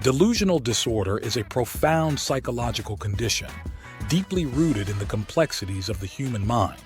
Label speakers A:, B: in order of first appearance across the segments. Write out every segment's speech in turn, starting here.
A: Delusional disorder is a profound psychological condition, deeply rooted in the complexities of the human mind.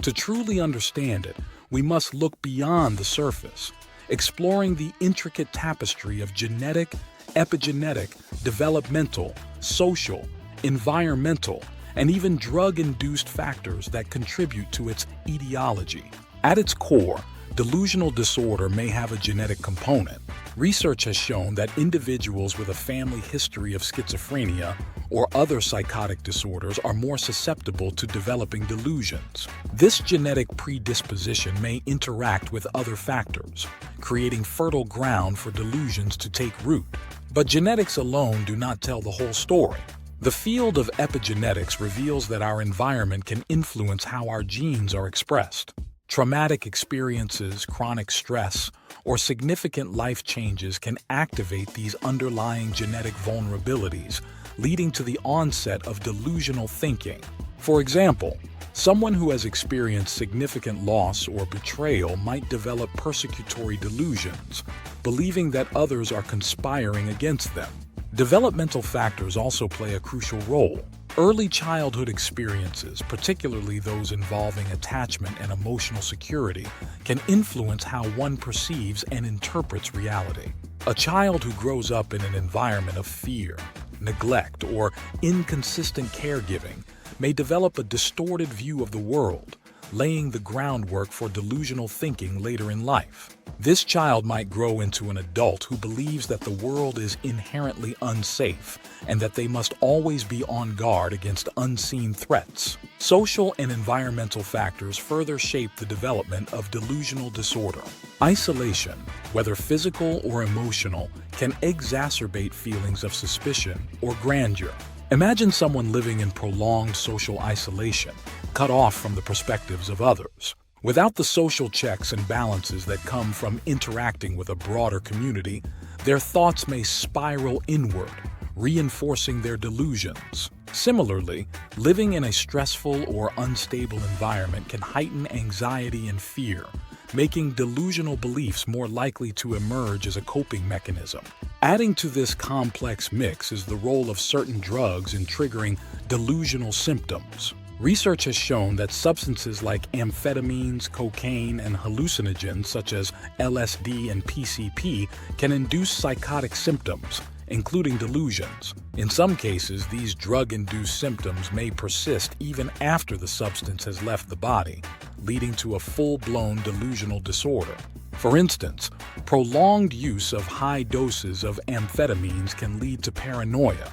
A: To truly understand it, we must look beyond the surface, exploring the intricate tapestry of genetic, epigenetic, developmental, social, environmental, and even drug-induced factors that contribute to its etiology. At its core, delusional disorder may have a genetic component. Research has shown that individuals with a family history of schizophrenia or other psychotic disorders are more susceptible to developing delusions. This genetic predisposition may interact with other factors, creating fertile ground for delusions to take root. But genetics alone do not tell the whole story. The field of epigenetics reveals that our environment can influence how our genes are expressed. Traumatic experiences, chronic stress, or significant life changes can activate these underlying genetic vulnerabilities, leading to the onset of delusional thinking. For example, someone who has experienced significant loss or betrayal might develop persecutory delusions, believing that others are conspiring against them. Developmental factors also play a crucial role. Early childhood experiences, particularly those involving attachment and emotional security, can influence how one perceives and interprets reality. A child who grows up in an environment of fear, neglect, or inconsistent caregiving may develop a distorted view of the world, laying the groundwork for delusional thinking later in life. This child might grow into an adult who believes that the world is inherently unsafe and that they must always be on guard against unseen threats. Social and environmental factors further shape the development of delusional disorder. Isolation, whether physical or emotional, can exacerbate feelings of suspicion or grandeur. Imagine someone living in prolonged social isolation, cut off from the perspectives of others. Without the social checks and balances that come from interacting with a broader community, their thoughts may spiral inward, reinforcing their delusions. Similarly, living in a stressful or unstable environment can heighten anxiety and fear, making delusional beliefs more likely to emerge as a coping mechanism. Adding to this complex mix is the role of certain drugs in triggering delusional symptoms. Research has shown that substances like amphetamines, cocaine, and hallucinogens such as LSD and PCP can induce psychotic symptoms, including delusions. In some cases, these drug-induced symptoms may persist even after the substance has left the body, leading to a full-blown delusional disorder. For instance, prolonged use of high doses of amphetamines can lead to paranoia,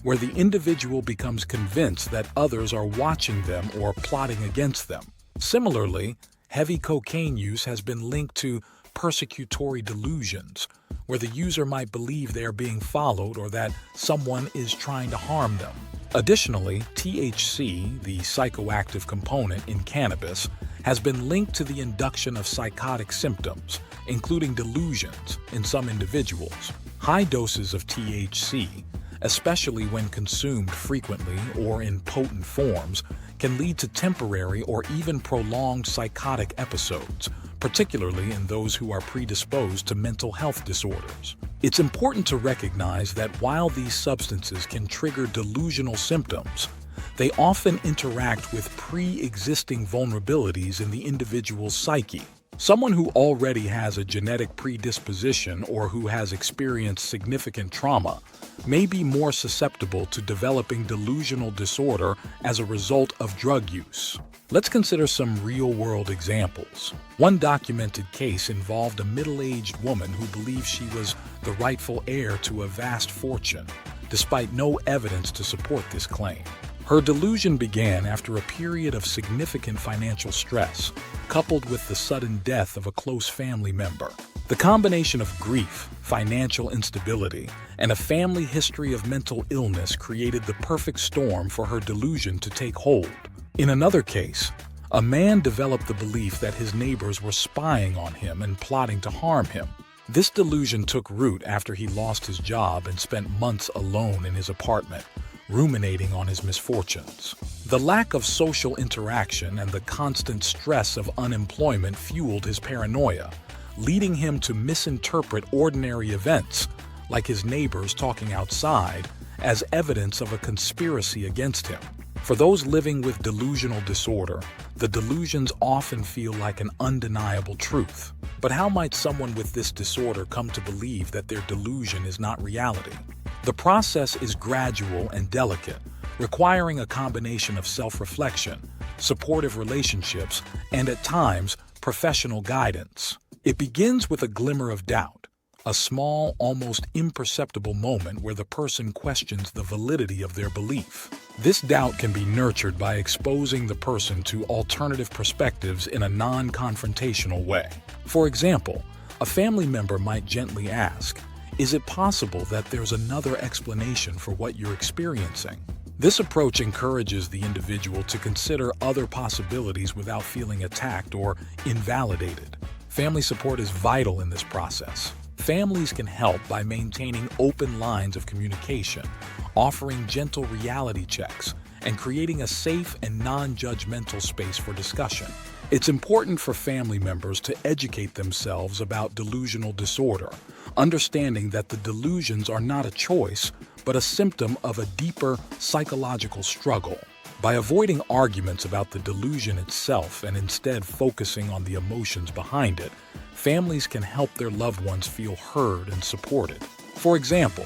A: where the individual becomes convinced that others are watching them or plotting against them. Similarly, heavy cocaine use has been linked to persecutory delusions, where the user might believe they are being followed or that someone is trying to harm them. Additionally, THC, the psychoactive component in cannabis, has been linked to the induction of psychotic symptoms, including delusions, in some individuals. High doses of THC, especially when consumed frequently or in potent forms, can lead to temporary or even prolonged psychotic episodes, particularly in those who are predisposed to mental health disorders. It's important to recognize that while these substances can trigger delusional symptoms, they often interact with pre-existing vulnerabilities in the individual's psyche. Someone who already has a genetic predisposition or who has experienced significant trauma may be more susceptible to developing delusional disorder as a result of drug use. Let's consider some real-world examples. One documented case involved a middle-aged woman who believed she was the rightful heir to a vast fortune, despite no evidence to support this claim. Her delusion began after a period of significant financial stress, coupled with the sudden death of a close family member. The combination of grief, financial instability, and a family history of mental illness created the perfect storm for her delusion to take hold. In another case, a man developed the belief that his neighbors were spying on him and plotting to harm him. This delusion took root after he lost his job and spent months alone in his apartment, ruminating on his misfortunes. The lack of social interaction and the constant stress of unemployment fueled his paranoia, leading him to misinterpret ordinary events, like his neighbors talking outside, as evidence of a conspiracy against him. For those living with delusional disorder, the delusions often feel like an undeniable truth. But how might someone with this disorder come to believe that their delusion is not reality? The process is gradual and delicate, requiring a combination of self-reflection, supportive relationships, and at times, professional guidance. It begins with a glimmer of doubt, a small, almost imperceptible moment where the person questions the validity of their belief. This doubt can be nurtured by exposing the person to alternative perspectives in a non-confrontational way. For example, a family member might gently ask, "Is it possible that there's another explanation for what you're experiencing?" This approach encourages the individual to consider other possibilities without feeling attacked or invalidated. Family support is vital in this process. Families can help by maintaining open lines of communication, offering gentle reality checks, and creating a safe and non-judgmental space for discussion. It's important for family members to educate themselves about delusional disorder, understanding that the delusions are not a choice, but a symptom of a deeper psychological struggle. By avoiding arguments about the delusion itself and instead focusing on the emotions behind it, families can help their loved ones feel heard and supported. For example,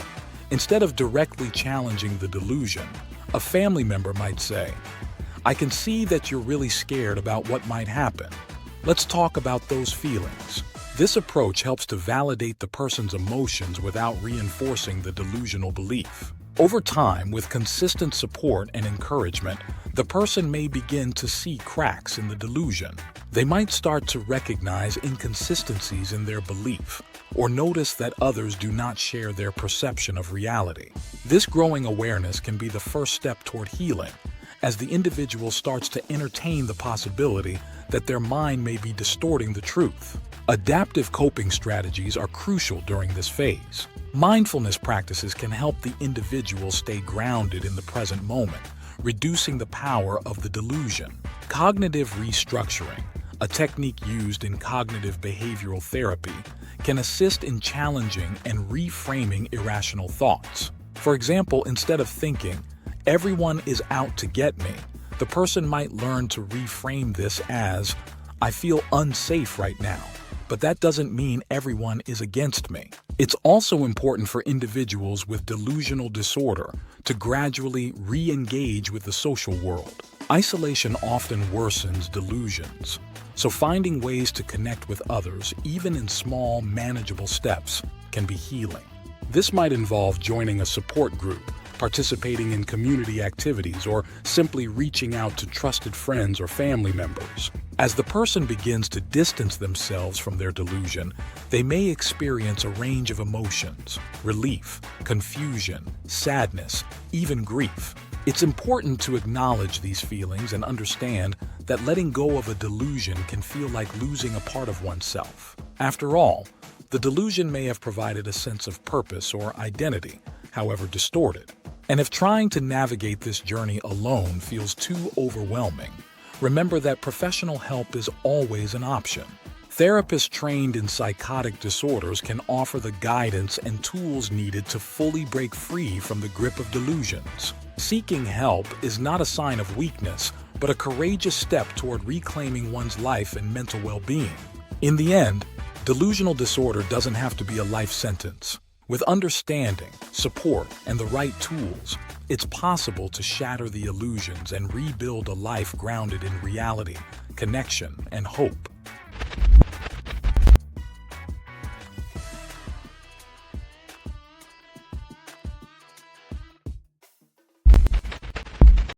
A: instead of directly challenging the delusion, a family member might say, "I can see that you're really scared about what might happen. Let's talk about those feelings." This approach helps to validate the person's emotions without reinforcing the delusional belief. Over time, with consistent support and encouragement, the person may begin to see cracks in the delusion. They might start to recognize inconsistencies in their belief, or notice that others do not share their perception of reality. This growing awareness can be the first step toward healing, as the individual starts to entertain the possibility that their mind may be distorting the truth. Adaptive coping strategies are crucial during this phase. Mindfulness practices can help the individual stay grounded in the present moment, reducing the power of the delusion. Cognitive restructuring, a technique used in cognitive behavioral therapy, can assist in challenging and reframing irrational thoughts. For example, instead of thinking, "Everyone is out to get me," the person might learn to reframe this as, "I feel unsafe right now, but that doesn't mean everyone is against me." It's also important for individuals with delusional disorder to gradually re-engage with the social world. Isolation often worsens delusions, so finding ways to connect with others, even in small, manageable steps, can be healing. This might involve joining a support group, participating in community activities, or simply reaching out to trusted friends or family members. As the person begins to distance themselves from their delusion, they may experience a range of emotions: relief, confusion, sadness, even grief. It's important to acknowledge these feelings and understand that letting go of a delusion can feel like losing a part of oneself. After all, the delusion may have provided a sense of purpose or identity, however distorted. And if trying to navigate this journey alone feels too overwhelming, remember that professional help is always an option. Therapists trained in psychotic disorders can offer the guidance and tools needed to fully break free from the grip of delusions. Seeking help is not a sign of weakness, but a courageous step toward reclaiming one's life and mental well-being. In the end, delusional disorder doesn't have to be a life sentence. With understanding, support, and the right tools, it's possible to shatter the illusions and rebuild a life grounded in reality, connection, and hope.